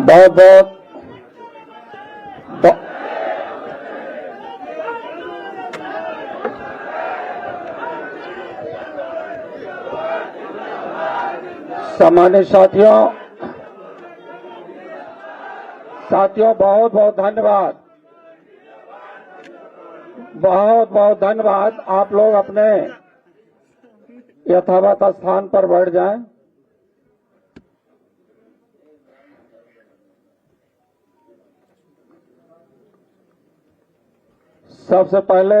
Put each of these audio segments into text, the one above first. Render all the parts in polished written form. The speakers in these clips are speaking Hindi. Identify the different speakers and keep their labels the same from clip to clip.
Speaker 1: बहुत बहुत सम्मानित साथियों बहुत बहुत धन्यवाद। बहुत बहुत धन्यवाद। आप लोग अपने यथावत स्थान पर बैठ जाएं। सबसे पहले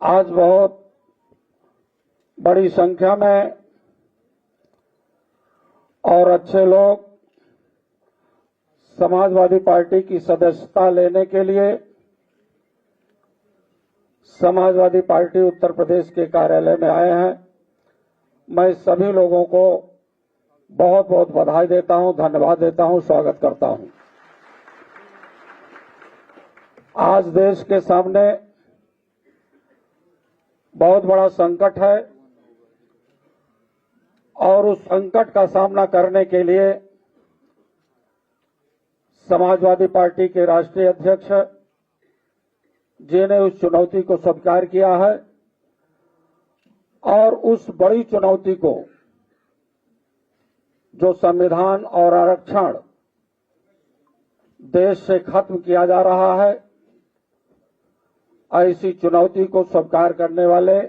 Speaker 1: आज बहुत बड़ी संख्या में और अच्छे लोग समाजवादी पार्टी की सदस्यता लेने के लिए समाजवादी पार्टी उत्तर प्रदेश के कार्यालय में आए हैं। मैं सभी लोगों को बहुत बहुत बधाई देता हूं, धन्यवाद देता हूं, स्वागत करता हूं। आज देश के सामने बहुत बड़ा संकट है और उस संकट का सामना करने के लिए समाजवादी पार्टी के राष्ट्रीय अध्यक्ष जी ने उस चुनौती को स्वीकार किया है और उस बड़ी चुनौती को, जो संविधान और आरक्षण देश से खत्म किया जा रहा है, ऐसी चुनौती को स्वीकार करने वाले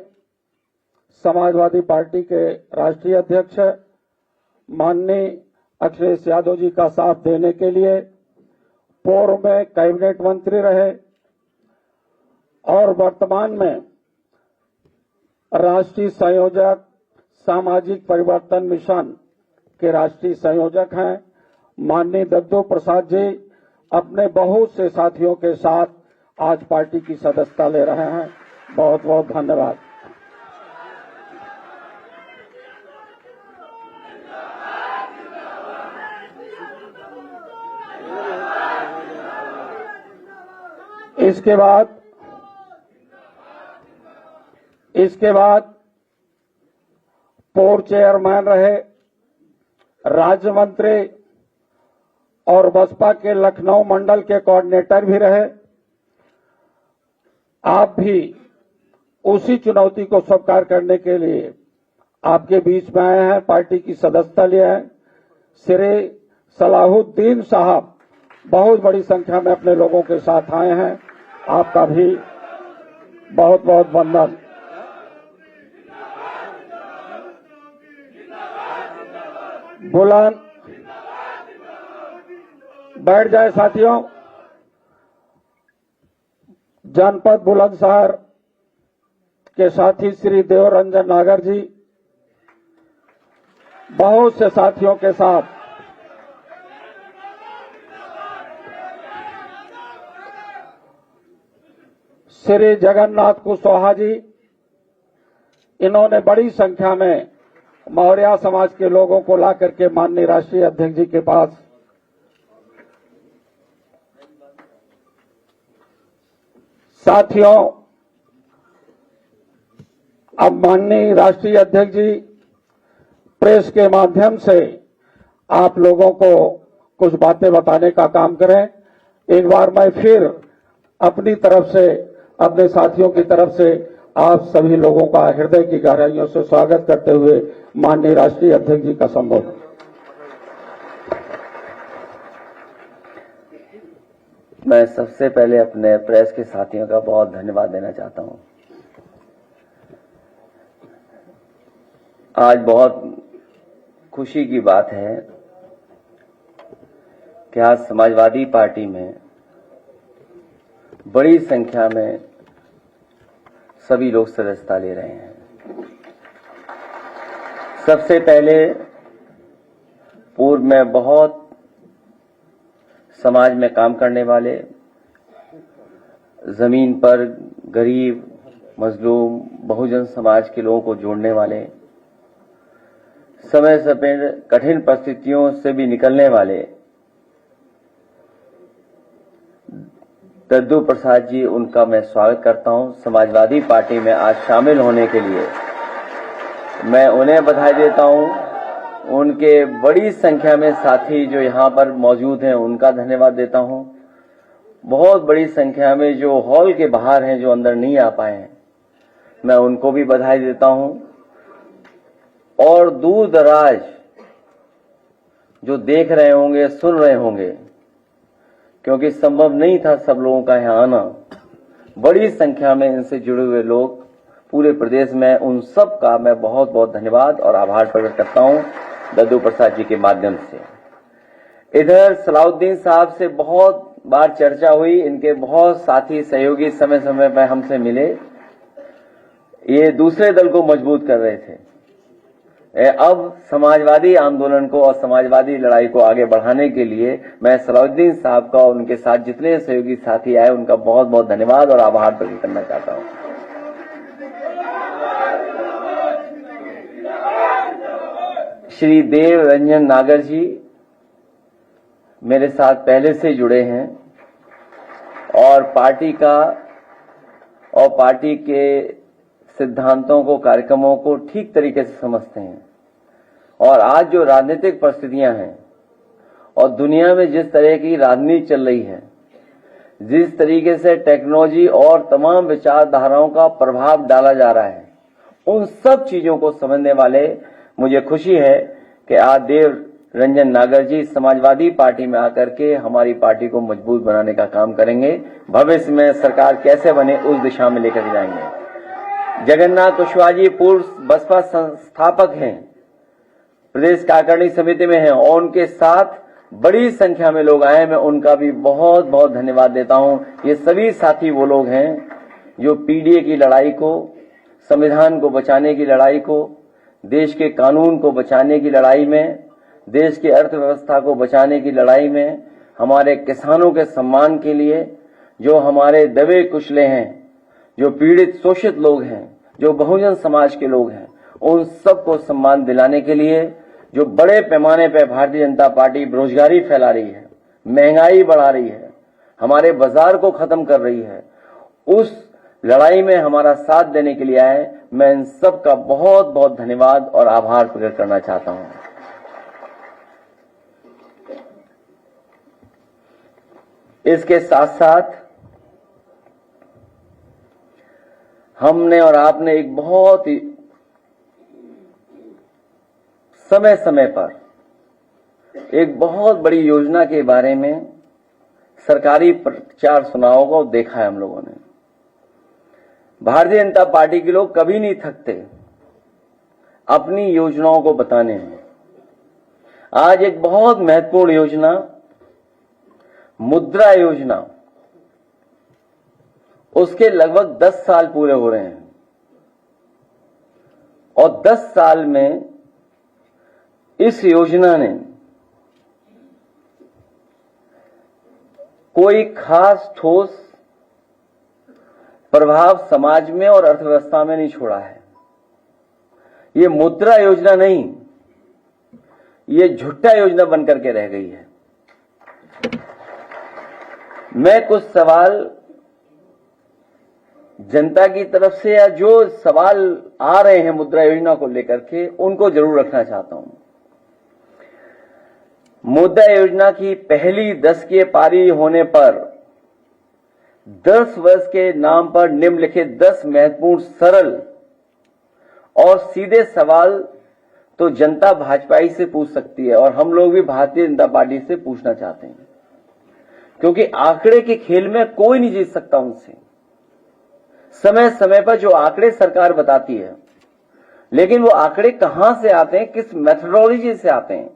Speaker 1: समाजवादी पार्टी के राष्ट्रीय अध्यक्ष माननीय अखिलेश यादव जी का साथ देने के लिए पूर्व में कैबिनेट मंत्री रहे और वर्तमान में राष्ट्रीय संयोजक सामाजिक परिवर्तन मिशन के राष्ट्रीय संयोजक हैं। माननीय दद्दू प्रसाद जी अपने बहुत से साथियों के साथ आज पार्टी की सदस्यता ले रहे हैं। बहुत बहुत धन्यवाद। इसके बाद पूर्व चेयरमैन रहे, राज्य मंत्री और बसपा के लखनऊ मंडल के कोऑर्डिनेटर भी रहे। आप भी उसी चुनौती को स्वीकार करने के लिए आपके बीच में आए हैं, पार्टी की सदस्यता लिए हैं। श्री सलाहुद्दीन साहब बहुत बड़ी संख्या में अपने लोगों के साथ आए हैं। आपका भी बहुत बहुत वंदन। बुलंद बैठ जाए साथियों। जनपद बुलंदशहर के साथी श्री देवरंजन नागर जी बहुत से साथियों के साथ श्री जगन्नाथ कुशवाहा जी, इन्होंने बड़ी संख्या में मौर्य समाज के लोगों को ला करके माननीय राष्ट्रीय अध्यक्ष जी के पास साथियों, अब माननीय राष्ट्रीय अध्यक्ष जी प्रेस के माध्यम से आप लोगों को कुछ बातें बताने का काम करें। एक बार मैं फिर अपनी तरफ से, अपने साथियों की तरफ से आप सभी लोगों का हृदय की गहराइयों से स्वागत करते हुए माननीय राष्ट्रीय अध्यक्ष जी का संबोधन।
Speaker 2: मैं सबसे पहले अपने प्रेस के साथियों का बहुत धन्यवाद देना चाहता हूं। आज बहुत खुशी की बात है कि आज समाजवादी पार्टी में बड़ी संख्या में सभी लोग सदस्यता ले रहे हैं। सबसे पहले पूर्व में बहुत समाज में काम करने वाले, जमीन पर गरीब, मजलूम, बहुजन समाज के लोगों को जोड़ने वाले, समय समय कठिन परिस्थितियों से भी निकलने वाले दद्दू प्रसाद जी, उनका मैं स्वागत करता हूं। समाजवादी पार्टी में आज शामिल होने के लिए मैं उन्हें बधाई देता हूं उनके बड़ी संख्या में साथी जो यहाँ पर मौजूद हैं उनका धन्यवाद देता हूँ। बहुत बड़ी संख्या में जो हॉल के बाहर हैं, जो अंदर नहीं आ पाए हैं, मैं उनको भी बधाई देता हूँ। और दूर दराज जो देख रहे होंगे, सुन रहे होंगे, क्योंकि संभव नहीं था सब लोगों का यहाँ आना, बड़ी संख्या में इनसे जुड़े हुए लोग पूरे प्रदेश में, उन सब का मैं बहुत बहुत धन्यवाद और आभार प्रकट करता हूँ दद्दू प्रसाद जी के माध्यम से। इधर सलाउद्दीन साहब से बहुत बार चर्चा हुई, इनके बहुत साथी सहयोगी समय समय पर हमसे मिले, ये दूसरे दल को मजबूत कर रहे थे। अब समाजवादी आंदोलन को और समाजवादी लड़ाई को आगे बढ़ाने के लिए मैं सलाउद्दीन साहब का और उनके साथ जितने सहयोगी साथी आए उनका बहुत बहुत धन्यवाद और आभार प्रकट करना चाहता हूं। श्री देव रंजन नागर जी मेरे साथ पहले से जुड़े हैं और पार्टी के सिद्धांतों को, कार्यक्रमों को ठीक तरीके से समझते हैं। और आज जो राजनीतिक परिस्थितियां हैं और दुनिया में जिस तरह की राजनीति चल रही है, जिस तरीके से टेक्नोलॉजी और तमाम विचारधाराओं का प्रभाव डाला जा रहा है, उन सब चीजों को समझने वाले मुझे खुशी है कि आज देव रंजन नागर जी समाजवादी पार्टी में आकर के हमारी पार्टी को मजबूत बनाने का काम करेंगे। भविष्य में सरकार कैसे बने उस दिशा में लेकर जाएंगे। जगन्नाथ कुशवाहा जी पूर्व बसपा संस्थापक हैं, प्रदेश कार्यकारिणी समिति में हैं और उनके साथ बड़ी संख्या में लोग आए, मैं उनका भी बहुत बहुत धन्यवाद देता हूं। ये सभी साथी वो लोग हैं जो पीडीए की लड़ाई को, संविधान को बचाने की लड़ाई को, देश के कानून को बचाने की लड़ाई में, देश की अर्थव्यवस्था को बचाने की लड़ाई में, हमारे किसानों के सम्मान के लिए, जो हमारे दबे कुचले हैं, जो पीड़ित शोषित लोग हैं, जो बहुजन समाज के लोग हैं, उन सबको सम्मान दिलाने के लिए जो बड़े पैमाने पर भारतीय जनता पार्टी बेरोजगारी फैला रही है, महंगाई बढ़ा रही है, हमारे बाजार को खत्म कर रही है, उस लड़ाई में हमारा साथ देने के लिए आए, मैं इन सब का बहुत बहुत धन्यवाद और आभार प्रकट करना चाहता हूं। इसके साथ साथ हमने और आपने एक बहुत ही समय समय पर एक बहुत बड़ी योजना के बारे में सरकारी प्रचार सुनाव को देखा है हम लोगों ने। भारतीय जनता पार्टी के लोग कभी नहीं थकते अपनी योजनाओं को बताने में। आज एक बहुत महत्वपूर्ण योजना, मुद्रा योजना, उसके लगभग 10 साल पूरे हो रहे हैं और 10 साल में इस योजना ने कोई खास ठोस प्रभाव समाज में और अर्थव्यवस्था में नहीं छोड़ा है। ये मुद्रा योजना नहीं, ये झुट्टा योजना बनकर के रह गई है। मैं कुछ सवाल जनता की तरफ से या जो सवाल आ रहे हैं मुद्रा योजना को लेकर के, उनको जरूर रखना चाहता हूं। मुद्रा योजना की पहली 10 की पारी होने पर 10 वर्ष के नाम पर निम्नलिखित 10 महत्वपूर्ण, सरल और सीधे सवाल तो जनता भाजपाई से पूछ सकती है और हम लोग भी भारतीय जनता पार्टी से पूछना चाहते हैं, क्योंकि आंकड़े के खेल में कोई नहीं जीत सकता उनसे। समय समय पर जो आंकड़े सरकार बताती है, लेकिन वो आंकड़े कहां से आते हैं, किस मेथोडोलॉजी से आते हैं,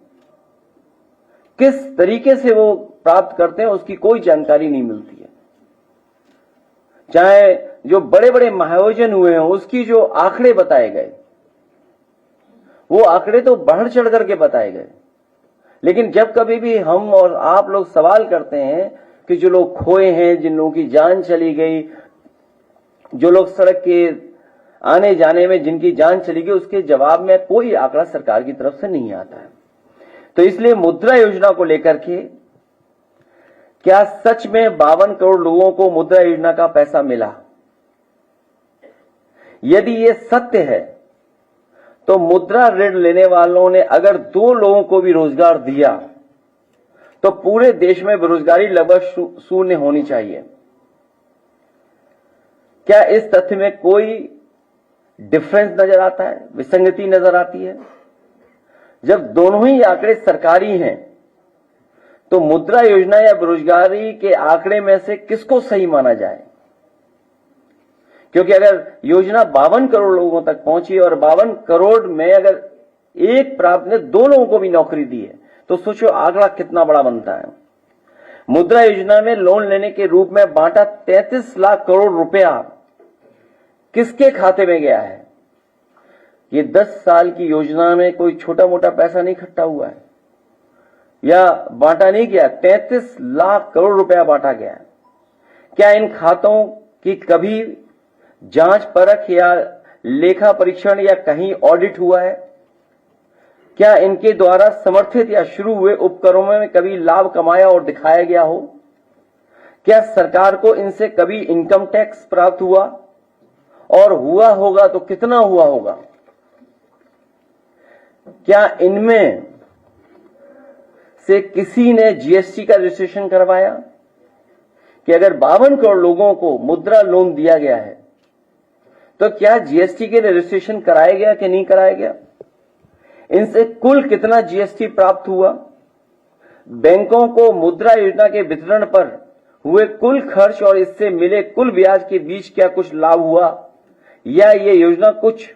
Speaker 2: किस तरीके से वो प्राप्त करते हैं, उसकी कोई जानकारी नहीं मिलती है। चाहे जो बड़े बड़े महाआयोजन हुए हैं उसकी जो आंकड़े बताए गए, वो आंकड़े तो बढ़ चढ़ करके बताए गए, लेकिन जब कभी भी हम और आप लोग सवाल करते हैं कि जो लोग खोए हैं, जिन लोगों की जान चली गई, जो लोग सड़क के आने जाने में जिनकी जान चली गई, उसके जवाब में कोई आंकड़ा सरकार की तरफ से नहीं आता है। तो इसलिए मुद्रा योजना को लेकर के क्या सच में 52 करोड़ लोगों को मुद्रा योजना का पैसा मिला? यदि ये सत्य है तो मुद्रा ऋण लेने वालों ने अगर 2 लोगों को भी रोजगार दिया तो पूरे देश में बेरोजगारी लगभग शून्य होनी चाहिए। क्या इस तथ्य में कोई डिफरेंस नजर आता है, विसंगति नजर आती है? जब दोनों ही आंकड़े सरकारी हैं तो मुद्रा योजना या बेरोजगारी के आंकड़े में से किसको सही माना जाए? क्योंकि अगर योजना 52 करोड़ लोगों तक पहुंची और 52 करोड़ में अगर एक प्राप्त ने 2 लोगों को भी नौकरी दी है तो सोचो आंकड़ा कितना बड़ा बनता है। मुद्रा योजना में लोन लेने के रूप में बांटा 33 लाख करोड़ रुपया किसके खाते में गया है? ये 10 साल की योजना में कोई छोटा मोटा पैसा नहीं इकट्ठा हुआ है या बांटा नहीं गया, 33 लाख करोड़ रुपया बांटा गया है। क्या इन खातों की कभी जांच परख या लेखा परीक्षण या कहीं ऑडिट हुआ है? क्या इनके द्वारा समर्थित या शुरू हुए उपक्रमों में कभी लाभ कमाया और दिखाया गया हो? क्या सरकार को इनसे कभी इनकम टैक्स प्राप्त हुआ और हुआ होगा तो कितना हुआ होगा? क्या इनमें से किसी ने जीएसटी का रजिस्ट्रेशन करवाया? कि अगर 52 करोड़ लोगों को मुद्रा लोन दिया गया है तो क्या जीएसटी के रजिस्ट्रेशन कराया गया कि नहीं कराया गया? इनसे कुल कितना जीएसटी प्राप्त हुआ? बैंकों को मुद्रा योजना के वितरण पर हुए कुल खर्च और इससे मिले कुल ब्याज के बीच क्या कुछ लाभ हुआ या ये योजना कुछ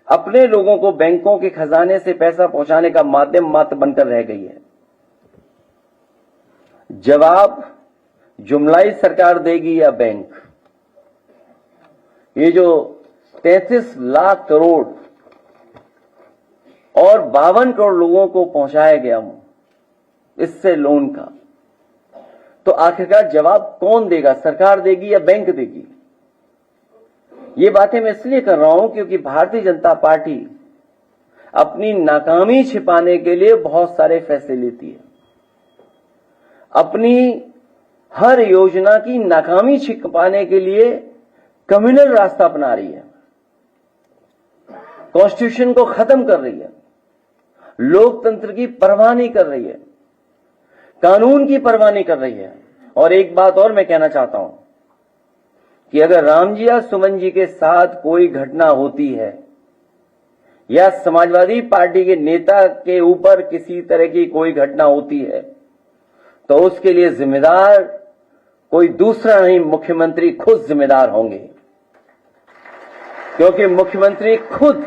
Speaker 2: अपने लोगों को बैंकों के खजाने से पैसा पहुंचाने का माध्यम मात्र बनकर रह गई है? जवाब जुमलाई सरकार देगी या बैंक? ये जो 33 लाख करोड़ और 52 करोड़ लोगों को पहुंचाया गया इससे लोन का, तो आखिरकार जवाब कौन देगा? सरकार देगी या बैंक देगी? ये बातें मैं इसलिए कर रहा हूं क्योंकि भारतीय जनता पार्टी अपनी नाकामी छिपाने के लिए बहुत सारे फैसले लेती है। अपनी हर योजना की नाकामी छिपाने के लिए कम्युनल रास्ता अपना रही है, कॉन्स्टिट्यूशन को खत्म कर रही है, लोकतंत्र की परवाह नहीं कर रही है, कानून की परवाह नहीं कर रही है। और एक बात और मैं कहना चाहता हूं कि अगर राम जी या सुमन जी के साथ कोई घटना होती है या समाजवादी पार्टी के नेता के ऊपर किसी तरह की कोई घटना होती है तो उसके लिए जिम्मेदार कोई दूसरा नहीं, मुख्यमंत्री खुद जिम्मेदार होंगे। क्योंकि मुख्यमंत्री खुद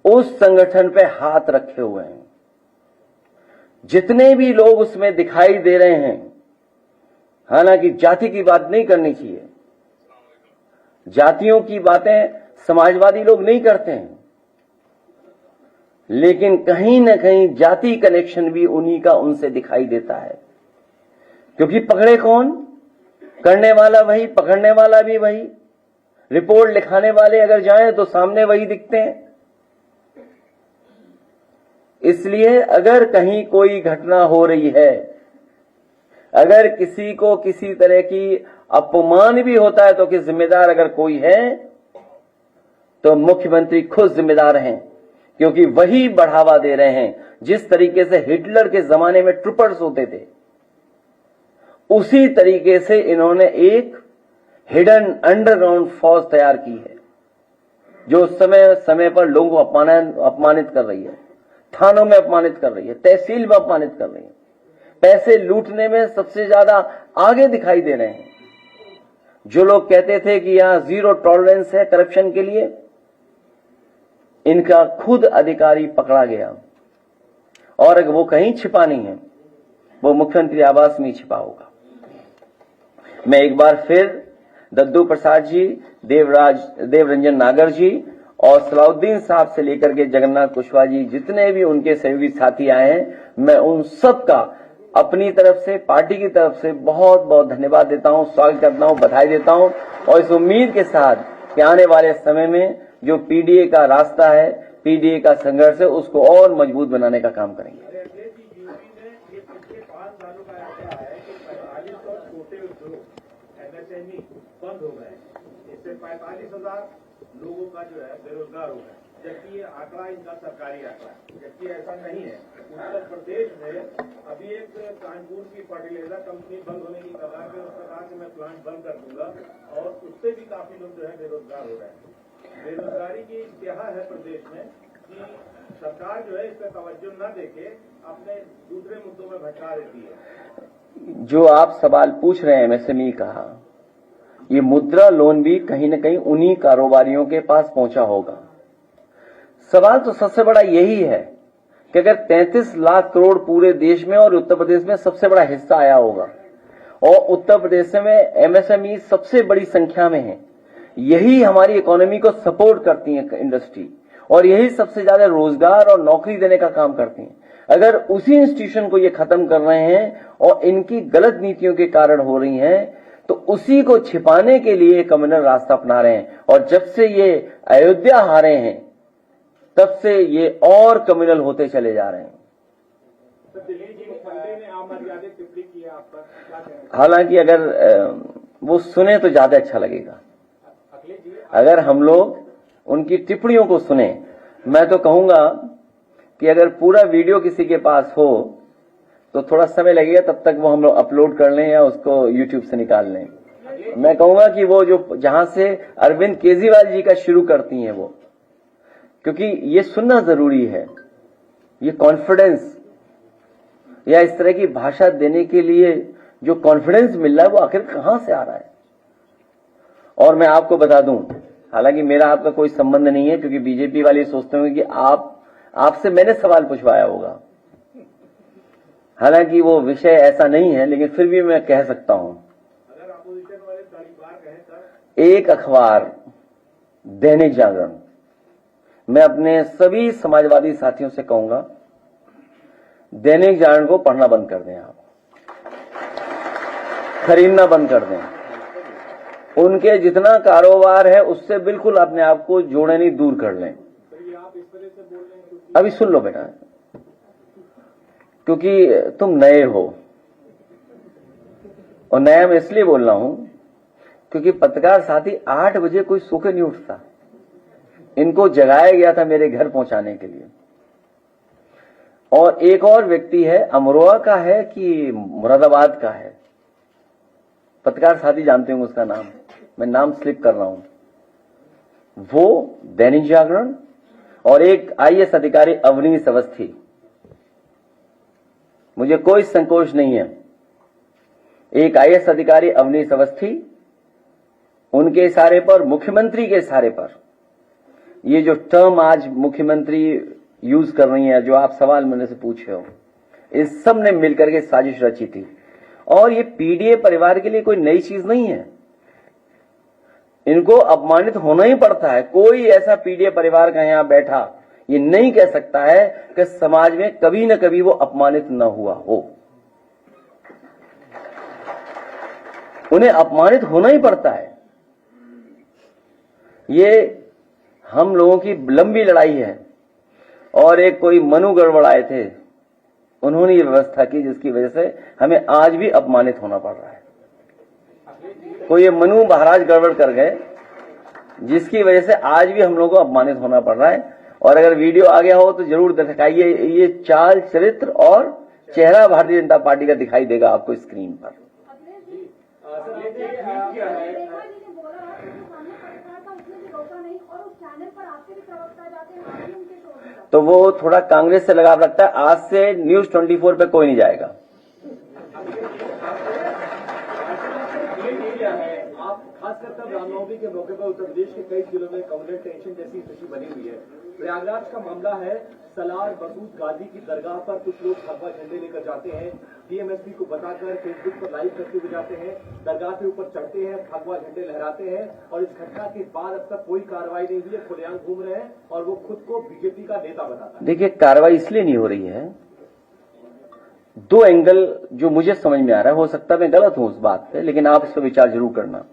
Speaker 2: उस संगठन पे हाथ रखे हुए हैं। जितने भी लोग उसमें दिखाई दे रहे हैं, हालांकि जाति की बात नहीं करनी चाहिए, जातियों की बातें समाजवादी लोग नहीं करते हैं, लेकिन कहीं ना कहीं जाति कनेक्शन भी उन्हीं का उनसे दिखाई देता है। क्योंकि पकड़े कौन? करने वाला वही, पकड़ने वाला भी वही, रिपोर्ट लिखाने वाले अगर जाएं तो सामने वही दिखते हैं। इसलिए अगर कहीं कोई घटना हो रही है, अगर किसी को किसी तरह की अपमान भी होता है तो कि जिम्मेदार अगर कोई है तो मुख्यमंत्री खुद जिम्मेदार हैं, क्योंकि वही बढ़ावा दे रहे हैं। जिस तरीके से हिटलर के जमाने में ट्रूपर्स होते थे, उसी तरीके से इन्होंने एक हिडन अंडरग्राउंड फौज तैयार की है जो समय समय पर लोगों को अपमानित कर रही है, थानों में अपमानित कर रही है, तहसील में अपमानित कर रही है, पैसे लूटने में सबसे ज्यादा आगे दिखाई दे रहे हैं। जो लोग कहते थे कि यहां जीरो टॉलरेंस है करप्शन के लिए, इनका खुद अधिकारी पकड़ा गया। और अगर वो कहीं छिपा नहीं है, वो मुख्यमंत्री आवास में छिपा होगा। मैं एक बार फिर दद्दू प्रसाद जी, देवरंजन नागर जी और सलाउद्दीन साहब से लेकर के जगन्नाथ कुशवाहा जी, जितने भी उनके सहयोगी साथी आए हैं, मैं उन सब का अपनी तरफ से, पार्टी की तरफ से बहुत बहुत धन्यवाद देता हूं, स्वागत करता हूं, बधाई देता हूं। और इस उम्मीद के साथ कि आने वाले समय में जो पीडीए का रास्ता है, पीडीए का संघर्ष है, उसको और मजबूत बनाने का काम करेंगे।
Speaker 3: बंद हो गए। इससे 45,000 लोगों का जो है बेरोजगार हो गया, जबकि ये आंकड़ा इनका सरकारी आंकड़ा है, जबकि ऐसा नहीं है। उत्तर प्रदेश में अभी एक कानपुर की फर्टिलाइजर कंपनी बंद होने की कगार पे उसने कहा कि मैं प्लांट बंद कर दूंगा, और उससे भी काफी लोग जो है बेरोजगार हो रहे हैं। बेरोजगारी की क्या है प्रदेश में कि सरकार जो है इस पर तवज्जो न देके अपने दूसरे मुद्दों में भटका देती है।
Speaker 2: जो आप सवाल पूछ रहे हैं एमएसएमई का, ये मुद्रा लोन भी कहीं न कहीं उन्हीं कारोबारियों के पास पहुंचा होगा। सवाल तो सबसे बड़ा यही है कि अगर 33 लाख करोड़ पूरे देश में और उत्तर प्रदेश में सबसे बड़ा हिस्सा आया होगा, और उत्तर प्रदेश में एमएसएमई सबसे बड़ी संख्या में है, यही हमारी इकोनॉमी को सपोर्ट करती है इंडस्ट्री, और यही सबसे ज्यादा रोजगार और नौकरी देने का काम करती हैं। अगर उसी इंस्टीट्यूशन को ये खत्म कर रहे हैं और इनकी गलत नीतियों के कारण हो रही हैं, तो उसी को छिपाने के लिए कम्युनल रास्ता अपना रहे हैं। और जब से ये अयोध्या हारे हैं तब से ये और कम्युनल होते चले जा रहे हैं। हालांकि अगर वो सुने तो ज्यादा अच्छा लगेगा। अगर हम लोग उनकी टिप्पणियों को सुने, मैं तो कहूंगा कि अगर पूरा वीडियो किसी के पास हो तो थोड़ा समय लगेगा, तब तक वो हम लोग अपलोड कर लें या उसको यूट्यूब से निकाल लें। मैं कहूंगा कि वो जो जहां से अरविंद केजरीवाल जी का शुरू करती हैं वो, क्योंकि ये सुनना जरूरी है। ये कॉन्फिडेंस या इस तरह की भाषा देने के लिए जो कॉन्फिडेंस मिल रहा है वो आखिर कहां से आ रहा है। और मैं आपको बता दूं, हालांकि मेरा आपका कोई संबंध नहीं है, क्योंकि बीजेपी वाले सोचते होंगे कि आपसे मैंने सवाल पूछवाया होगा। हालांकि वो विषय ऐसा नहीं है, लेकिन फिर भी मैं कह सकता हूं,
Speaker 3: अगर अपोजिशन वाले तालिबान कहें तब
Speaker 2: एक अखबार दैनिक जागरण, मैं अपने सभी समाजवादी साथियों से कहूंगा, दैनिक जागरण को पढ़ना बंद कर दें, आप खरीदना बंद कर दें। उनके जितना कारोबार है उससे बिल्कुल अपने आप को जोड़े नहीं, दूर कर लें। अभी सुन लो बेटा, क्योंकि तुम नए हो, और नया मैं इसलिए बोल रहा हूं क्योंकि पत्रकार साथी 8 बजे कोई सो के नहीं उठता। इनको जगाया गया था मेरे घर पहुंचाने के लिए। और एक और व्यक्ति है, अमरोहा का है कि मुरादाबाद का है, पत्रकार साथी जानते होंगे उसका नाम, मैं नाम स्लिप कर रहा हूं, वो दैनिक जागरण, और एक आईएएस अधिकारी अवनीश अवस्थी। मुझे कोई संकोच नहीं है, एक आईएएस अधिकारी अवनीश अवस्थी, उनके इशारे पर, मुख्यमंत्री के इशारे पर, ये जो टर्म आज मुख्यमंत्री यूज कर रही है, जो आप सवाल मेरे से पूछे हो, इस सब ने मिलकर के साजिश रची थी। और ये पीडीए परिवार के लिए कोई नई चीज नहीं है, इनको अपमानित होना ही पड़ता है। कोई ऐसा पीडीए परिवार का यहां बैठा ये नहीं कह सकता है कि समाज में कभी न कभी वो अपमानित न हुआ हो। उन्हें अपमानित होना ही पड़ता है। ये हम लोगों की लंबी लड़ाई है। और एक कोई मनु गड़बड़ाए थे, उन्होंने ये व्यवस्था की जिसकी वजह से हमें आज भी अपमानित होना पड़ रहा है। कोई ये मनु महाराज गड़बड़ कर गए जिसकी वजह से आज भी हम लोगों को अपमानित होना पड़ रहा है। और अगर वीडियो आ गया हो तो जरूर दिखाइए, ये चाल चरित्र और चेहरा भारतीय जनता पार्टी का दिखाई देगा आपको स्क्रीन पर। तो वो थोड़ा कांग्रेस से लगाव रखता है। आज से न्यूज 24 पे कोई नहीं जाएगा।
Speaker 3: आप खासकर तब रामनवमी के मौके पर उत्तर प्रदेश के कई जिलों में कम्युनल टेंशन जैसी स्थिति बनी हुई है। प्रयागराज का मामला है, सलार मसूद गाजी की दरगाह पर कुछ लोग भगवा झंडे लेकर जाते हैं, डीएमएसपी को बताकर फेसबुक पर लाइव करते हुए जाते हैं, दरगाह के ऊपर चढ़ते हैं, भगवा झंडे लहराते हैं, और इस घटना के बाद अब तक कोई कार्रवाई नहीं हुई है, खुलेआम घूम रहे हैं और वो खुद को बीजेपी का नेता बताता है।
Speaker 2: देखिए, कार्रवाई इसलिए नहीं हो रही है, दो एंगल जो मुझे समझ में आ रहा है, हो सकता है मैं गलत हूं उस बात पे, लेकिन आप इस पर विचार जरूर करना।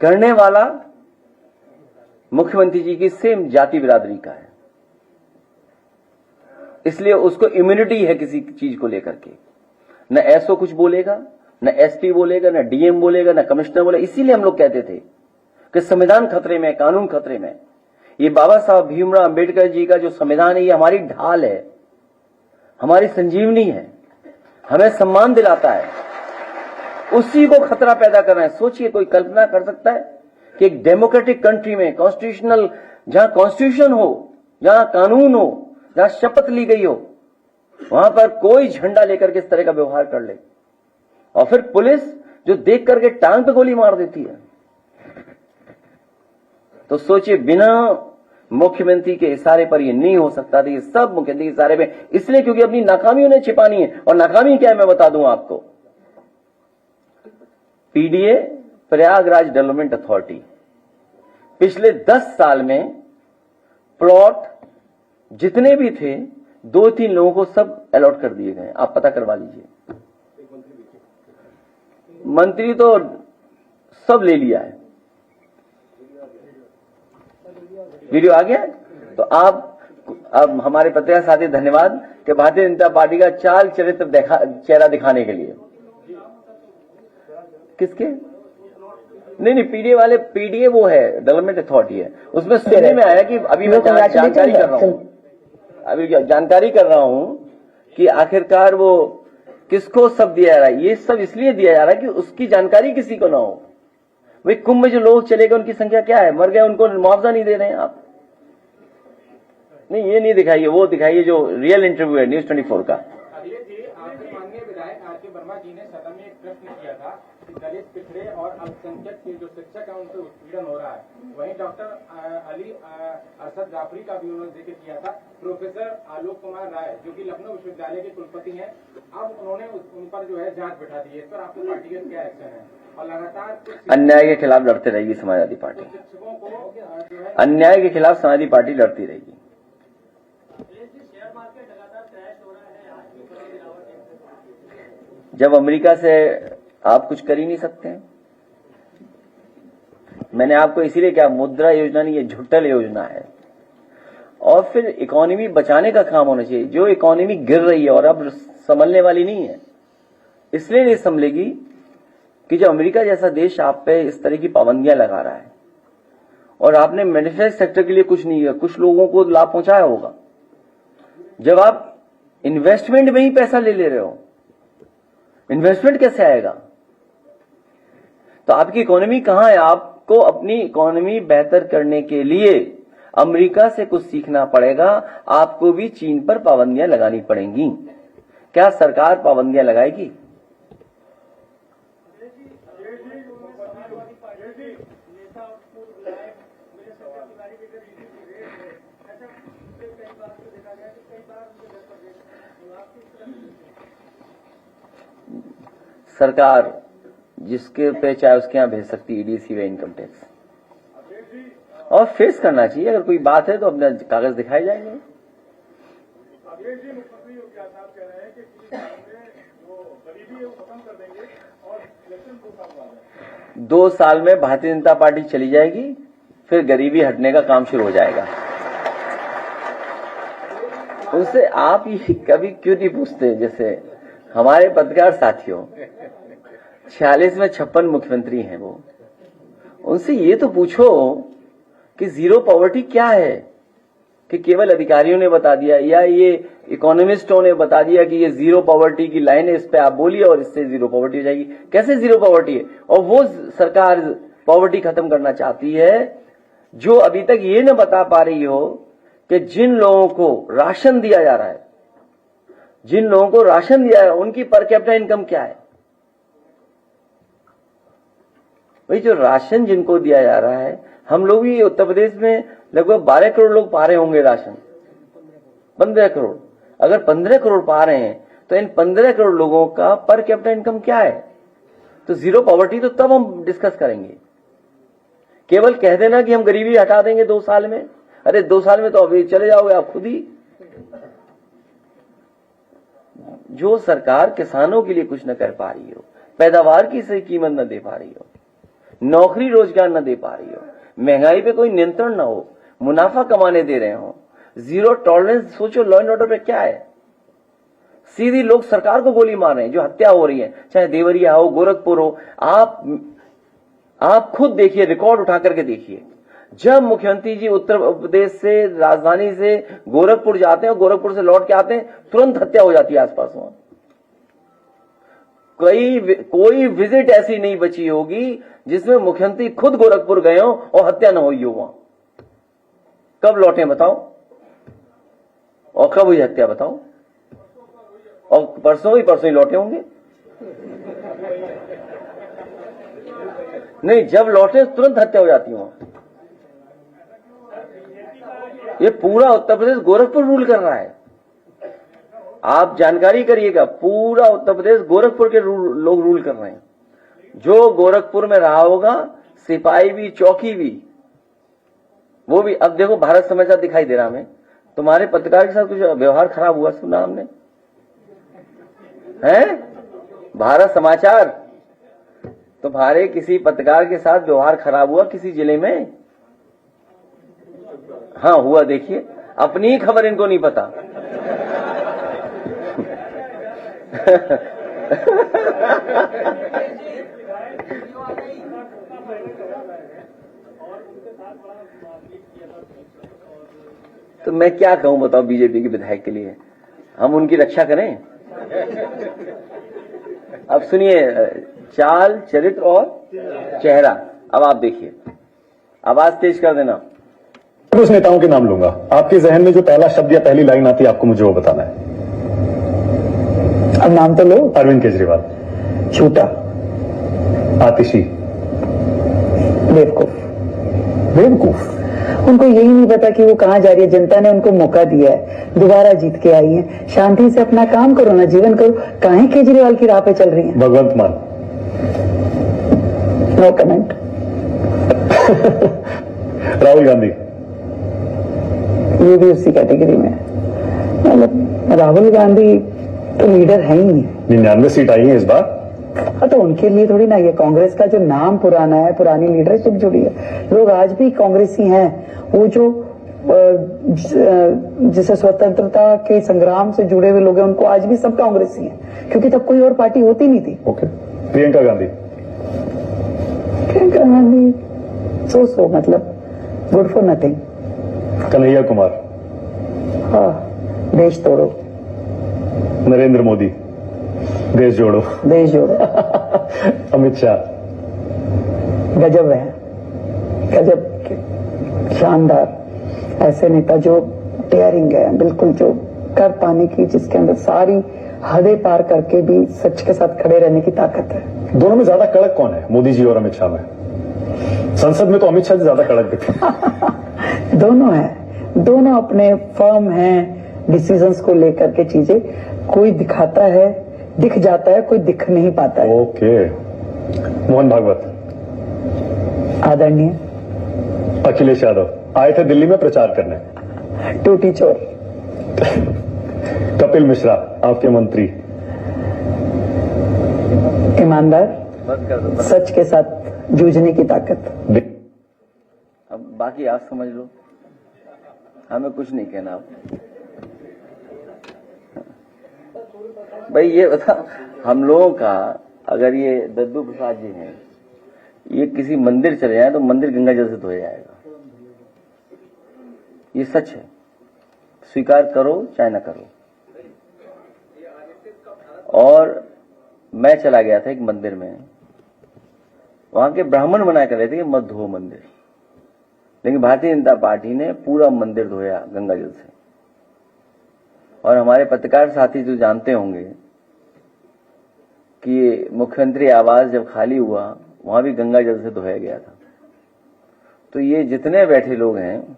Speaker 2: करने वाला मुख्यमंत्री जी की सेम जाति बिरादरी का है, इसलिए उसको इम्यूनिटी है किसी चीज को लेकर के। न एसओ कुछ बोलेगा, न एसपी बोलेगा, न डीएम बोलेगा, न कमिश्नर बोलेगा। इसीलिए हम लोग कहते थे कि संविधान खतरे में, कानून खतरे में। ये बाबा साहब भीमराव अंबेडकर जी का जो संविधान है, ये हमारी ढाल है, हमारी संजीवनी है, हमें सम्मान दिलाता है। उसी को खतरा पैदा कर रहे हैं। सोचिए, कोई कल्पना कर सकता है कि एक डेमोक्रेटिक कंट्री में, कॉन्स्टिट्यूशनल, जहां कॉन्स्टिट्यूशन हो, जहां कानून हो, जहां शपथ ली गई हो, वहां पर कोई झंडा लेकर के इस तरह का व्यवहार कर ले, और फिर पुलिस जो देख करके टांग पे गोली मार देती है। तो सोचिए, बिना मुख्यमंत्री के इशारे पर ये नहीं हो सकता था। ये सब मुख्यमंत्री के इशारे पे, इसलिए क्योंकि अपनी नाकामी उन्हें छिपानी है। और नाकामी क्या है मैं बता दूं आपको। पीडीए, प्रयागराज डेवलपमेंट अथॉरिटी, पिछले 10 साल में प्लॉट जितने भी थे 2-3 लोगों को सब अलॉट कर दिए गए। आप पता करवा लीजिए। मंत्री तो सब ले लिया है। वीडियो आ गया। तो आप अब हमारे पत्रकार साथी धन्यवाद कि भारतीय जनता पार्टी का चाल चरित्र चेहरा दिखाने के लिए। किसके? नहीं, पीडीए वाले, पीडीए वो है डेवलपमेंट अथॉरिटी है। उसमें सुनने में आया कि अभी मैं जानकारी कर रहा हूं, अभी जानकारी कर रहा हूं कि आखिरकार वो किसको सब दिया जा रहा है। ये सब इसलिए दिया जा रहा है कि उसकी जानकारी किसी को ना हो। भाई कुंभ में जो लोग चले गए उनकी संख्या क्या है, मर गए, उनको मुआवजा नहीं दे रहे हैं आप। नहीं, ये नहीं दिखाइए, वो दिखाइए जो रियल इंटरव्यू है न्यूज 24 का।
Speaker 3: अखिलेश जी, आपके माननीय विधायक आर के वर्मा जी ने सदन में एक प्रश्न किया था कि दलित, पिछड़े और अल्पसंख्यक के जो शिक्षक है उनसे उत्पीड़न हो रहा है। वहीं डॉक्टर अली अरशद जाफरी का भी उन्होंने जिक्र किया था। प्रोफेसर आलोक कुमार राय जो कि लखनऊ विश्वविद्यालय के कुलपति हैं, अब उन्होंने उन पर जो है जांच बैठा दी है। इस पर आपकी पार्टी का क्या एक्शन है? और लगातार
Speaker 2: अन्याय के खिलाफ लड़ते रहेगी समाजवादी पार्टी।
Speaker 3: शिक्षकों को जो है
Speaker 2: अन्याय के खिलाफ समाजवादी पार्टी लड़ती रहेगी। जब अमेरिका से आप कुछ कर ही नहीं सकते हैं। मैंने आपको इसीलिए क्या, मुद्रा योजना नहीं, ये झुट्टल योजना है। और फिर इकोनॉमी बचाने का काम होना चाहिए। जो इकोनॉमी गिर रही है और अब संभलने वाली नहीं है, इसलिए नहीं संभलेगी कि जब अमेरिका जैसा देश आप पे इस तरह की पाबंदियां लगा रहा है और आपने मैन्युफैक्चरिंग सेक्टर के लिए कुछ नहीं किया, कुछ लोगों को लाभ पहुंचाया होगा। जब आप इन्वेस्टमेंट में ही पैसा ले रहे हो, इन्वेस्टमेंट कैसे आएगा? तो आपकी इकोनॉमी कहां है? आपको अपनी इकोनॉमी बेहतर करने के लिए अमेरिका से कुछ सीखना पड़ेगा। आपको भी चीन पर पाबंदियां लगानी पड़ेंगी। क्या सरकार पाबंदियां लगाएगी? सरकार जिसके पे चाहे उसके यहां भेज सकती है ईडीसी व इनकम टैक्स, और फेस करना चाहिए। अगर कोई बात है तो अपने कागज दिखाए जाएंगे।
Speaker 3: अखिलेश जी, मुख्यमंत्री योगी आदित्यनाथ कह रहे हैं कि 30 साल में वो गरीबी है वो खत्म कर देंगे और इलेक्शन 2 साल बाद है।
Speaker 2: 2 साल में भारतीय जनता पार्टी चली जाएगी, फिर गरीबी हटने का काम शुरू हो जाएगा। उनसे आप ये कभी क्यों नहीं पूछते? जैसे हमारे पत्रकार साथियों 46 में 56 मुख्यमंत्री हैं वो, उनसे ये तो पूछो कि जीरो पॉवर्टी क्या है? कि केवल अधिकारियों ने बता दिया या ये इकोनॉमिस्टों ने बता दिया कि ये जीरो पॉवर्टी की लाइन है, इस पे आप बोलिए और इससे जीरो पॉवर्टी हो जाएगी। कैसे जीरो पॉवर्टी है? और वो सरकार पॉवर्टी खत्म करना चाहती है जो अभी तक ये न बता पा रही हो कि जिन लोगों को राशन दिया जा रहा है, जिन लोगों को राशन दिया है उनकी पर कैपिटा इनकम क्या है। भाई जो राशन जिनको दिया जा रहा है, हम लोग भी उत्तर प्रदेश में लगभग 12 करोड़ लोग पा रहे होंगे राशन, 15 करोड़। अगर 15 करोड़ पा रहे हैं तो इन 15 करोड़ लोगों का पर कैपिटा इनकम क्या है? तो जीरो पॉवर्टी तो तब हम डिस्कस करेंगे। केवल कह देना कि हम गरीबी हटा देंगे 2 साल में, अरे 2 साल में तो अभी चले जाओगे आप खुद ही। जो सरकार किसानों के लिए कुछ न कर पा रही हो, पैदावार की सही कीमत न दे पा रही हो, नौकरी रोजगार न दे पा रही हो, महंगाई पे कोई नियंत्रण न हो, मुनाफा कमाने दे रहे हो, जीरो टॉलरेंस, सोचो लॉ एंड ऑर्डर पे क्या है। सीधी लोग सरकार को गोली मार रहे हैं, जो हत्या हो रही है, चाहे देवरिया हो, गोरखपुर हो। आप खुद देखिए, रिकॉर्ड उठा करके देखिए, जब मुख्यमंत्री जी उत्तर प्रदेश से राजधानी से गोरखपुर जाते हैं और गोरखपुर से लौट के आते हैं, तुरंत हत्या हो जाती है आसपास वहां। कोई विजिट ऐसी नहीं बची होगी जिसमें मुख्यमंत्री खुद गोरखपुर गए हो और हत्या न हुई हो वहां। कब लौटे बताओ, और कब हुई हत्या बताओ, और परसों ही लौटे होंगे। नहीं, जब लौटे तुरंत हत्या हो जाती वहां। ये पूरा उत्तर प्रदेश गोरखपुर रूल कर रहा है, आप जानकारी करिएगा, पूरा उत्तर प्रदेश गोरखपुर के लोग रूल कर रहे हैं। जो गोरखपुर में रहा होगा, सिपाही भी, चौकी भी, वो भी। अब देखो, भारत समाचार दिखाई दे रहा हमें, तुम्हारे पत्रकार के साथ कुछ व्यवहार खराब हुआ, सुना हमने है? भारत समाचार, तुम्हारे किसी पत्रकार के साथ व्यवहार खराब हुआ किसी जिले में? हाँ हुआ, देखिए, अपनी खबर इनको नहीं पता। तो मैं क्या कहूं बताओ बीजेपी के विधायक के लिए, हम उनकी रक्षा करें? अब सुनिए, चाल, चरित्र और चेहरा। अब आप देखिए, आवाज तेज कर देना।
Speaker 4: कुछ नेताओं के नाम लूंगा, आपके जहन में जो पहला शब्द या पहली लाइन आती है आपको मुझे वो बताना है।
Speaker 5: अब नाम तो लो।
Speaker 4: अरविंद केजरीवाल।
Speaker 5: झूठा।
Speaker 4: आतिशी।
Speaker 5: बेवकूफ।
Speaker 4: बेवकूफ।
Speaker 5: उनको यही नहीं पता कि वो कहाँ जा रही है। जनता ने उनको मौका दिया है, दोबारा जीत के आई है। शांति से अपना काम करो ना, जीवन करो, काहे केजरीवाल की राह पे चल रही है?
Speaker 4: भगवंत मान।
Speaker 5: No comment.
Speaker 4: राहुल गांधी।
Speaker 5: ये भी उसी कैटेगरी में है। मतलब राहुल गांधी तो लीडर है ही नहीं।
Speaker 4: 99 सीट आई है इस बार।
Speaker 5: हाँ, तो उनके लिए थोड़ी ना, ये कांग्रेस का जो नाम पुराना है, पुरानी लीडरशिप जुड़ी है, लोग आज भी कांग्रेसी हैं। वो जो जिसे स्वतंत्रता के संग्राम से जुड़े हुए लोग हैं, उनको आज भी सब कांग्रेसी हैं, क्योंकि तब कोई और पार्टी होती नहीं थी।
Speaker 4: ओके। प्रियंका गांधी।
Speaker 5: प्रियंका गांधी सो मतलब good for nothing.
Speaker 4: Kanhaiya Kumar.
Speaker 5: हाँ, देश तोड़ो।
Speaker 4: नरेंद्र मोदी। देश जोड़ो।
Speaker 5: देश जोड़ो।
Speaker 4: अमित शाह।
Speaker 5: गजब है, गजब के शानदार ऐसे नेता जो डेयरिंग है, बिल्कुल जो कर पाने की, जिसके अंदर सारी हदें पार करके भी सच के साथ खड़े रहने की ताकत है।
Speaker 4: दोनों में ज्यादा कड़क कौन है, मोदी जी और अमित शाह में? संसद में तो अमित शाह जी ज्यादा कड़क दिखते।
Speaker 5: दोनों है, दोनों अपने फर्म हैं डिसीजंस को लेकर के। चीजें कोई दिखाता है, दिख जाता है, कोई दिख नहीं पाता है।
Speaker 4: ओके। मोहन भागवत।
Speaker 5: आदरणीय।
Speaker 4: अखिलेश यादव आए थे दिल्ली में प्रचार करने।
Speaker 5: टूटी चोर।
Speaker 4: कपिल मिश्रा आपके मंत्री।
Speaker 5: ईमानदार,
Speaker 2: बंद कर दो।
Speaker 5: सच के साथ जूझने की ताकत।
Speaker 2: अब बाकी आप समझ लो, हमें कुछ नहीं कहना। आप भाई ये बता, हम लोगों का, अगर ये दद्दू प्रसाद जी हैं, ये किसी मंदिर चले जाए तो मंदिर गंगा जल से धोया जाएगा। ये सच है, स्वीकार करो चाहे ना करो। और मैं चला गया था एक मंदिर में, वहां के ब्राह्मण मना कर रहे थे कि मत धो मंदिर, लेकिन भारतीय जनता पार्टी ने पूरा मंदिर धोया गंगा जल से। और हमारे पत्रकार साथी जो जानते होंगे कि मुख्यमंत्री आवास जब खाली हुआ, वहां भी गंगा जल से धोया गया था। तो ये जितने बैठे लोग हैं,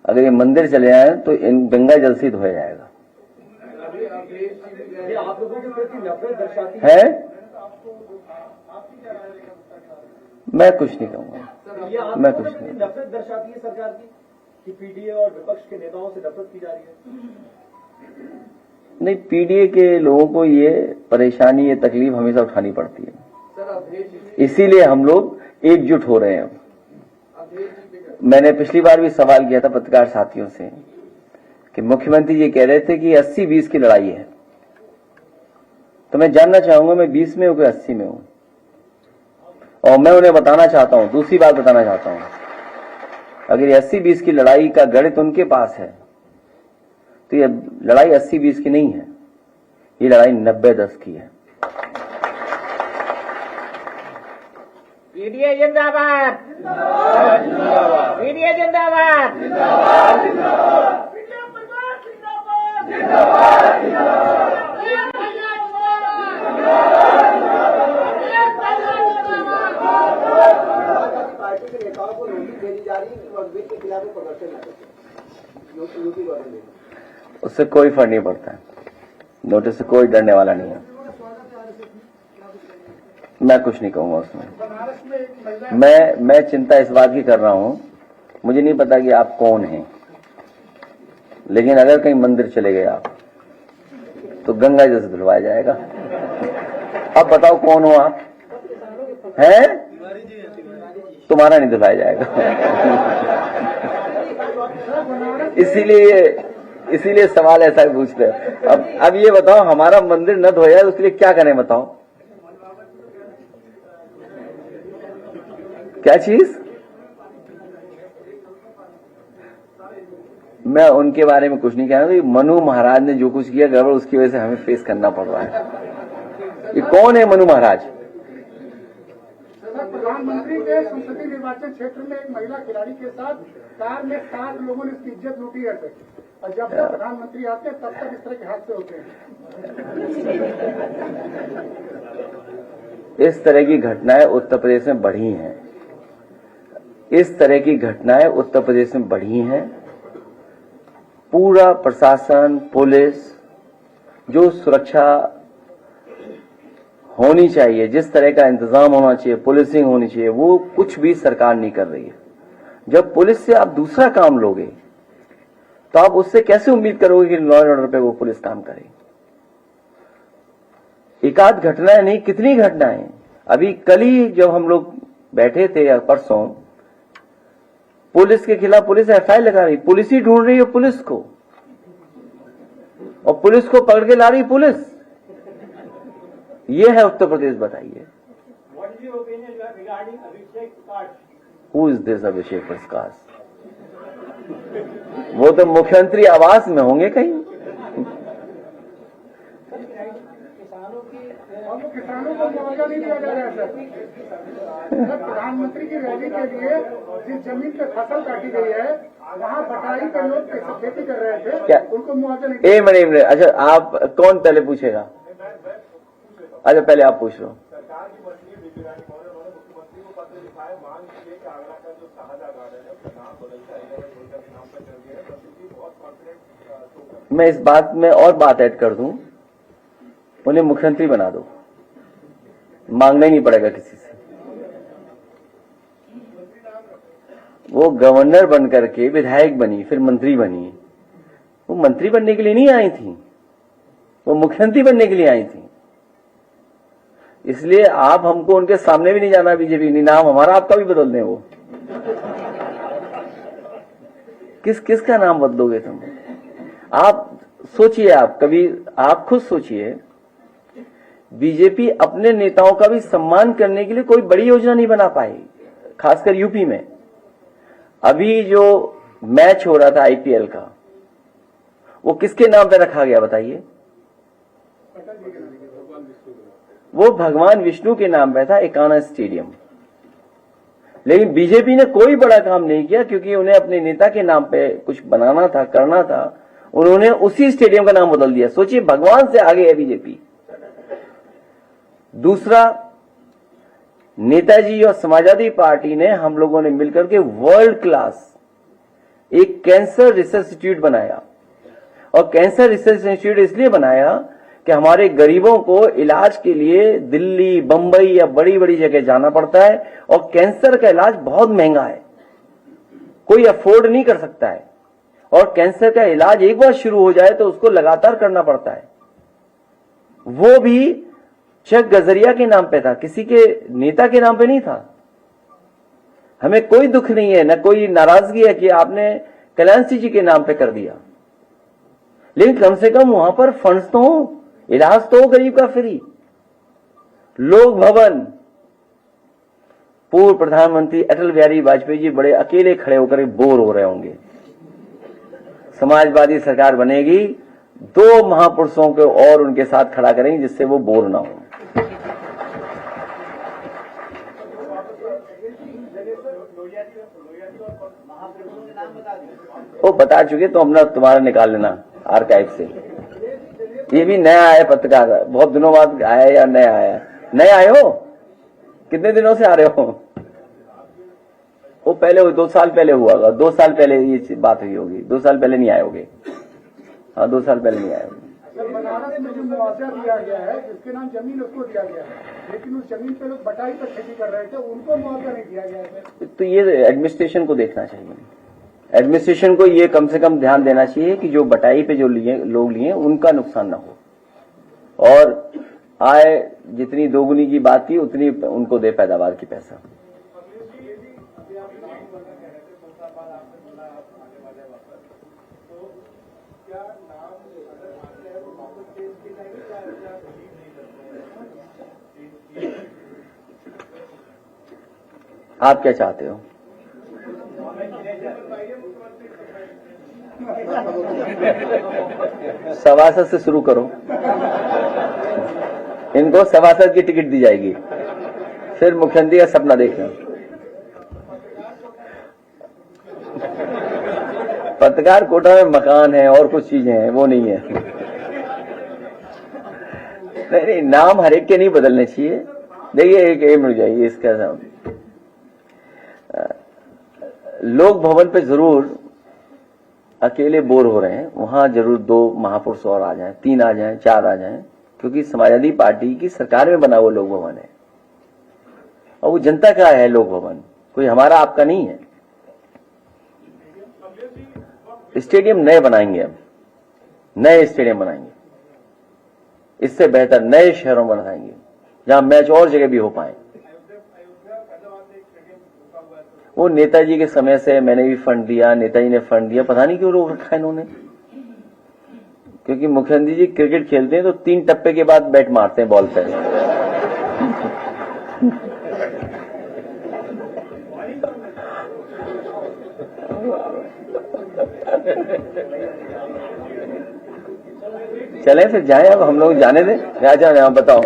Speaker 2: अगर ये मंदिर चले आए तो इन गंगा जल से धोया जाएगा।
Speaker 6: आप लोगों के प्रति नफरत दर्शाती
Speaker 2: है? मैं कुछ नहीं कहूंगा, मैं कुछ नहीं।
Speaker 6: नफरत दर्शाती है सरकार की कि पीडीए और विपक्ष के नेताओं से नफरत की जा रही है।
Speaker 2: नहीं, पीडीए के लोगों को ये परेशानी, ये तकलीफ हमेशा उठानी पड़ती है, इसीलिए हम लोग एकजुट हो रहे हैं। मैंने पिछली बार भी सवाल किया था पत्रकार साथियों से कि मुख्यमंत्री जी कह रहे थे कि 80-20 की लड़ाई है, तो मैं जानना चाहूंगा मैं 20 में हूं कि 80 में हूं? और मैं उन्हें बताना चाहता हूं, दूसरी बात बताना चाहता हूं, अगर ये 80-20 की लड़ाई का गणित उनके पास है तो ये लड़ाई 80-20 की नहीं है, ये लड़ाई 90-10 की है।
Speaker 7: पीडीए जिंदाबाद, पीडीए जिंदाबाद,
Speaker 6: पार्टी के नेताओं को नोटिस भेजी जा रही है कि मजबूत के खिलाफ प्रदर्शन न करें। यूपी गवर्नमेंट
Speaker 2: उससे कोई फर्क नहीं पड़ता है, नोटिस से कोई डरने वाला नहीं है। मैं कुछ नहीं कहूंगा उसमें। मैं चिंता इस बात की कर रहा हूं, मुझे नहीं पता कि आप कौन हैं, लेकिन अगर कहीं मंदिर चले गए आप तो गंगा जैसे धुलवाया जाएगा। अब बताओ कौन हो आप? हैं? तुम्हारा नहीं धुलाया जाएगा। इसीलिए सवाल ऐसा पूछते हैं। अब ये बताओ, हमारा मंदिर न धोया उसके लिए क्या करें बताओ? क्या चीज? मैं उनके बारे में कुछ नहीं कह रहा। मनु महाराज ने जो कुछ किया गड़बड़, उसकी वजह से हमें फेस करना पड़ रहा है। ये कौन है मनु महाराज?
Speaker 8: प्रधानमंत्री के संसदीय निर्वाचन क्षेत्र में एक महिला खिलाड़ी के साथ कार में 7 लोगों ने इसकी इज्जत लूटी है, और जब तक प्रधानमंत्री आते हैं तब तक इस तरह के हादसे होते हैं।
Speaker 2: इस तरह की घटनाएं उत्तर प्रदेश में बढ़ी हैं। इस तरह की घटनाएं उत्तर प्रदेश में बढ़ी हैं। पूरा प्रशासन, पुलिस, जो सुरक्षा होनी चाहिए, जिस तरह का इंतजाम होना चाहिए, पुलिसिंग होनी चाहिए, वो कुछ भी सरकार नहीं कर रही है। जब पुलिस से आप दूसरा काम लोगे तो आप उससे कैसे उम्मीद करोगे कि लॉ एंड ऑर्डर पे वो पुलिस काम करे? एक आध घटनाएं नहीं, कितनी घटनाएं। अभी कल ही जब हम लोग बैठे थे या परसों, पुलिस के खिलाफ पुलिस एफआईआर लगा रही, पुलिस ही ढूंढ रही है पुलिस को, और पुलिस को पकड़ के ला रही पुलिस। ये है उत्तर प्रदेश। बताइए, who is this Abhishek Prakash? वो तो मुख्यमंत्री आवास में होंगे कहीं।
Speaker 8: किसानों को मुआवजा नहीं दिया जा रहा है सर। प्रधानमंत्री की रैली के लिए जिस जमीन पे फसल काटी गई है, वहाँ बटाई के लोग खेती कर रहे थे,
Speaker 2: क्या?
Speaker 8: उनको मुआवजा नहीं।
Speaker 2: एक मिनट। अच्छा, आप कौन पहले पूछेगा? अच्छा, पहले आप पूछ लो।
Speaker 3: सरकार की मंत्री बीबी रानी मौर्य, उन्होंने मुख्यमंत्री को पत्र लिखा है, मांग की है कि आगरा का जो शाहजहां गार्डन है उसका नाम बदल जाएगा, के नाम पर कर दिया है। प्रसिद्धि बहुत कॉन्फिडेंट।
Speaker 2: मैं इस बात में और बात ऐड कर दूं, उन्हें मुख्यमंत्री बना दो, मांगना ही नहीं पड़ेगा किसी से। वो गवर्नर बन करके विधायक बनी, फिर मंत्री बनी। वो मंत्री बनने के लिए नहीं आई थी, वो मुख्यमंत्री बनने के लिए आई थी। इसलिए आप हमको उनके सामने भी नहीं जाना, बीजेपी नहीं, नाम हमारा आपका भी बदल दें। वो किसका नाम बदलोगे तुम? आप सोचिए, आप कभी आप खुद सोचिए, बीजेपी अपने नेताओं का भी सम्मान करने के लिए कोई बड़ी योजना नहीं बना पाई, खासकर यूपी में। अभी जो मैच हो रहा था आईपीएल का, वो किसके नाम पे रखा गया बताइए? वो भगवान विष्णु के नाम पे था, एकाना स्टेडियम। लेकिन बीजेपी ने कोई बड़ा काम नहीं किया, क्योंकि उन्हें अपने नेता के नाम पे कुछ बनाना था, करना था। उन्होंने उसी स्टेडियम का नाम बदल दिया। सोचिए, भगवान से आगे है बीजेपी। दूसरा, नेताजी और समाजवादी पार्टी ने, हम लोगों ने मिलकर के वर्ल्ड क्लास एक कैंसर रिसर्च इंस्टीट्यूट बनाया। और कैंसर रिसर्च इंस्टीट्यूट इसलिए बनाया कि हमारे गरीबों को इलाज के लिए दिल्ली, बंबई या बड़ी बड़ी जगह जाना पड़ता है, और कैंसर का इलाज बहुत महंगा है, कोई अफोर्ड नहीं कर सकता है। और कैंसर का इलाज एक बार शुरू हो जाए तो उसको लगातार करना पड़ता है। वो भी चक गजरिया के नाम पे था, किसी के नेता के नाम पे नहीं था। हमें कोई दुख नहीं है, न कोई नाराजगी है कि आपने कल्याण सिंह जी के नाम पे कर दिया, लेकिन कम से कम वहां पर फंड्स तो हो, इलाज तो हो गरीब का फ्री। लोक भवन, पूर्व प्रधानमंत्री अटल बिहारी वाजपेयी जी बड़े अकेले खड़े होकर बोर हो रहे होंगे। समाजवादी सरकार बनेगी, 2 महापुरुषों को और उनके साथ खड़ा करेंगे जिससे वो बोर ना हो। वो बता चुके तो अपना तुम्हारा निकाल लेना आर्काइव से। ये भी नया आया पत्रकार, बहुत दिनों बाद आया या नया आया? नए आए हो? कितने दिनों से आ रहे हो? वो पहले 2 साल पहले हुआ होगा, 2 साल पहले ये बात हुई होगी। 2 साल पहले नहीं आए होगे। हाँ, 2 साल पहले नहीं आए होगे।
Speaker 8: बनारस में जो मुआवजा दिया गया है, जिसके नाम जमीन उसको दिया गया है, लेकिन उस जमीन पे लोग बटाई पर खेती कर रहे थे, उनको मुआवजा नहीं दिया गया है। तो
Speaker 2: ये एडमिनिस्ट्रेशन को देखना चाहिए। एडमिनिस्ट्रेशन को ये कम से कम ध्यान देना चाहिए कि जो बटाई पे जो लोग लिए उनका नुकसान ना हो, और आय जितनी दोगुनी की बात की उतनी उनको दे पैदावार की पैसा। आप क्या चाहते हो? सभासद से शुरू करो, इनको सभासद की टिकट दी जाएगी, फिर मुख्यमंत्री का सपना देखना। पत्रकार कोटा में मकान है और कुछ चीजें हैं, वो नहीं है। नहीं, नाम हर एक के नहीं बदलने चाहिए। देखिए, एक एम मिल जाइए इसका नाम। लोक भवन पे जरूर अकेले बोर हो रहे हैं, वहां जरूर 2 महापुरुष और आ जाएं, 3 आ जाएं, 4 आ जाएं, क्योंकि समाजवादी पार्टी की सरकार में बना हुआ लोक भवन है और वो जनता का है। लोक भवन कोई हमारा आपका नहीं है। स्टेडियम नए बनाएंगे, अब नए स्टेडियम बनाएंगे, इससे बेहतर नए शहरों में बनाएंगे जहां मैच और जगह भी हो पाए। वो नेताजी के समय से मैंने भी फंड दिया, नेताजी ने फंड दिया, पता नहीं क्यों रोक रखा है इन्होंने। क्योंकि मुख्यमंत्री जी क्रिकेट खेलते हैं तो 3 टप्पे के बाद बैट मारते हैं बॉल पे। चले फिर जाएं, अब हम लोग जाने दें। जाए बताओ।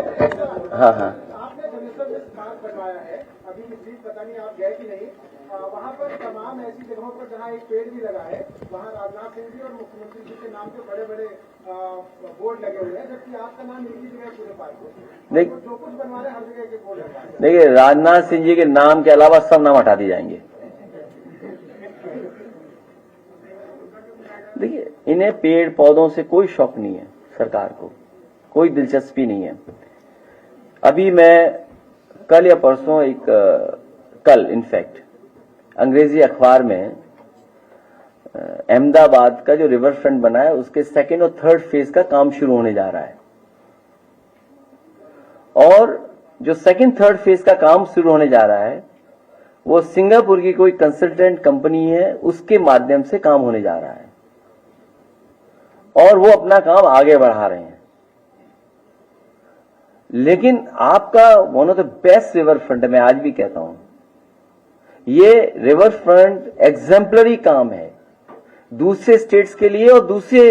Speaker 2: हाँ हाँ,
Speaker 8: वहाँ पर तमाम ऐसी जगहों पर जहाँ एक पेड़ भी लगा है, वहाँ राजनाथ सिंह जी और मुख्यमंत्री जी के नाम के बड़े बड़े बोर्ड लगे हुए हैं, जबकि आपका नाम एक ही जगह पूरे पार्क में। जो कुछ बनवा रहे हर जगह के बोर्ड लगा है।
Speaker 2: देखिए, राजनाथ सिंह जी के नाम के अलावा सब नाम हटा दिए जाएंगे। देखिए, इन्हें पेड़ पौधों से कोई शौक नहीं है, सरकार को कोई दिलचस्पी नहीं है। अभी मैं कल या परसों कल इनफैक्ट अंग्रेजी अखबार में अहमदाबाद का जो रिवर फ्रंट बना है उसके 2nd और 3rd फेज का काम शुरू होने जा रहा है, और जो 2nd 3rd फेज का काम शुरू होने जा रहा है वो सिंगापुर की कोई कंसल्टेंट कंपनी है, उसके माध्यम से काम होने जा रहा है और वो अपना काम आगे बढ़ा रहे हैं। लेकिन आपका one of the best river front, मैं आज भी कहता हूं, ये रिवर फ्रंट एग्जाम्पलरी काम है दूसरे स्टेट्स के लिए और दूसरे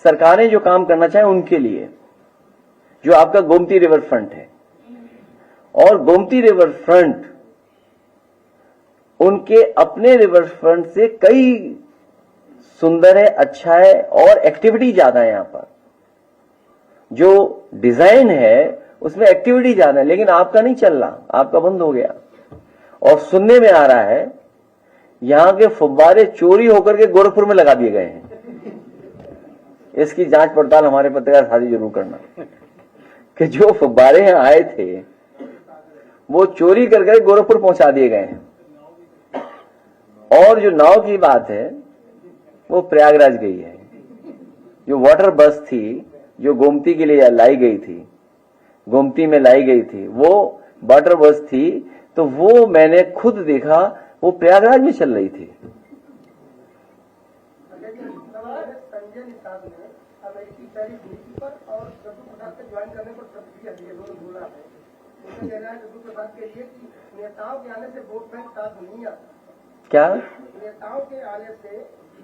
Speaker 2: सरकारें जो काम करना चाहें उनके लिए, जो आपका गोमती रिवर फ्रंट है। और गोमती रिवर फ्रंट उनके अपने रिवर फ्रंट से कई सुंदर है, अच्छा है और एक्टिविटी ज्यादा है। यहां पर जो डिजाइन है उसमें एक्टिविटी ज्यादा है, लेकिन आपका नहीं चल रहा, आपका बंद हो गया। और सुनने में आ रहा है यहां के फुब्बारे चोरी होकर के गोरखपुर में लगा दिए गए हैं। इसकी जांच पड़ताल हमारे पत्रकार साथी जरूर करना कि जो फुब्बारे यहां आए थे वो चोरी करके गोरखपुर पहुंचा दिए गए हैं। और जो नाव की बात है वो प्रयागराज गई है। जो वाटर बस थी जो गोमती के लिए लाई गई थी, गोमती में लाई गई थी, वो वाटर बस थी, तो वो मैंने खुद देखा, वो प्रयागराज में चल रही थी।
Speaker 6: उनका कहना है दूसरी बात के लिए कि नेताओं के आने से वोट बैंक साथ नहीं आता।
Speaker 2: क्या?
Speaker 6: नेताओं के आने से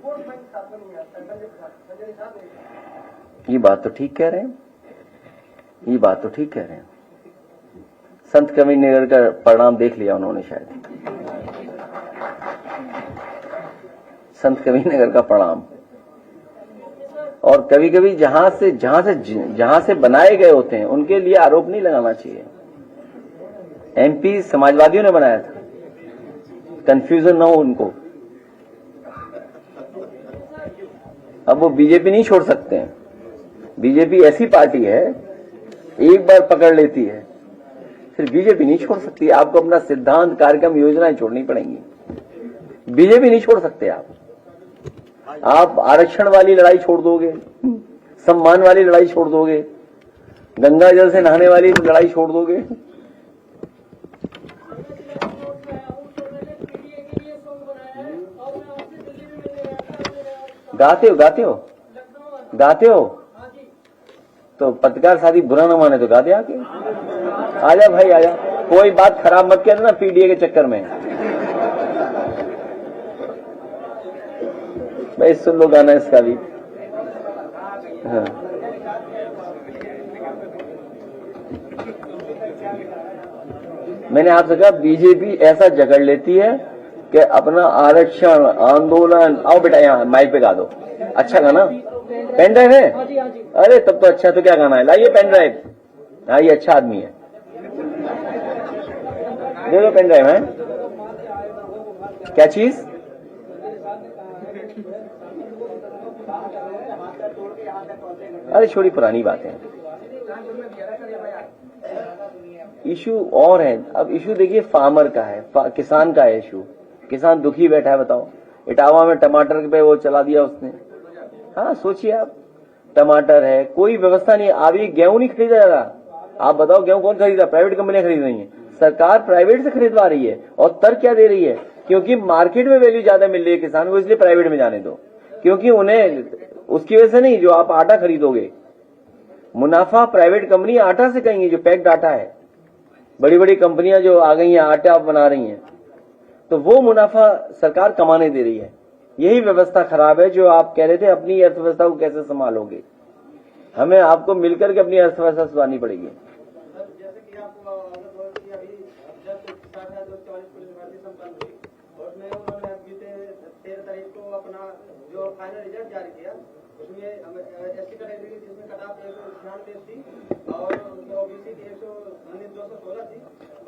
Speaker 6: वोट बैंक साथ नहीं आता। संजय साथ नहीं आता।
Speaker 2: ये बात तो ठीक कह रहे हैं, ये बात तो ठीक कह रहे हैं। संत कबीरनगर का परिणाम देख लिया उन्होंने शायद, संत कबीरनगर का परिणाम। और कभी कभी जहां से बनाए गए होते हैं उनके लिए आरोप नहीं लगाना चाहिए। एमपी समाजवादियों ने बनाया था, कंफ्यूजन ना हो उनको। अब वो बीजेपी नहीं छोड़ सकते हैं। बीजेपी ऐसी पार्टी है, एक बार पकड़ लेती है फिर बीजेपी नहीं छोड़ सकती। आपको अपना सिद्धांत, कार्यक्रम, योजनाएं छोड़नी पड़ेंगी। बीजेपी नहीं छोड़ सकते आप आरक्षण वाली लड़ाई छोड़ दोगे, सम्मान वाली लड़ाई छोड़ दोगे, गंगा जल से नहाने वाली लड़ाई छोड़ दोगे। गाते हो तो पत्रकार शादी बुरा न माने तो गा दे आके। आजा भाई आजा, कोई बात खराब मत कहना पीडीए के चक्कर में। भाई सुन लो गाना इसका भी। हाँ। मैंने आपसे कहा बीजेपी ऐसा जकड़ लेती है कि अपना आरक्षण आंदोलन। आओ बेटा यहाँ माइक पे गा दो। अच्छा गाना, पेन ड्राइव है? अरे तब तो अच्छा, तो क्या गाना है? लाइए पेन ड्राइव। हाँ ये अच्छा आदमी है, दे दो पेन ड्राइव। है क्या चीज? अरे छोड़ी पुरानी बात है, इशू और है। अब इशू देखिए फार्मर का है, किसान का है इशू। किसान दुखी बैठा है। बताओ, इटावा में टमाटर पे वो चला दिया उसने। हाँ सोचिए आप, टमाटर है, कोई व्यवस्था नहीं। अभी गेहूं नहीं खरीदा जा रहा। आप बताओ गेहूं कौन खरीदा? प्राइवेट कंपनियां खरीद रही हैं। सरकार प्राइवेट से खरीदवा रही है। और तर्क क्या दे रही है? क्योंकि मार्केट में वैल्यू ज्यादा मिल रही है किसान को, इसलिए प्राइवेट में जाने दो। क्योंकि उन्हें उसकी वजह से नहीं, जो आप आटा खरीदोगे मुनाफा प्राइवेट कंपनी आटा से कहेंगी, जो पैक्ड आटा है। बड़ी बड़ी कंपनियां जो आ गई हैं आटा बना रही हैं, तो वो मुनाफा सरकार कमाने दे रही है। यही व्यवस्था खराब है। जो आप कह रहे थे अपनी अर्थव्यवस्था को कैसे संभालोगे, हमें आपको मिलकर के अपनी अर्थव्यवस्था सुधारनी पड़ेगी।
Speaker 6: जैसे कि आपको अभी जब 44 पुलिस भर्ती संपन्न हुई और उसमें उन्होंने बीते 13 तारीख को अपना जो फाइनल रिजल्ट जारी किया, उसमें एससी कैटेगरी जिसमें कट ऑफ 196 थी और ओबीसी की 119 216 थी।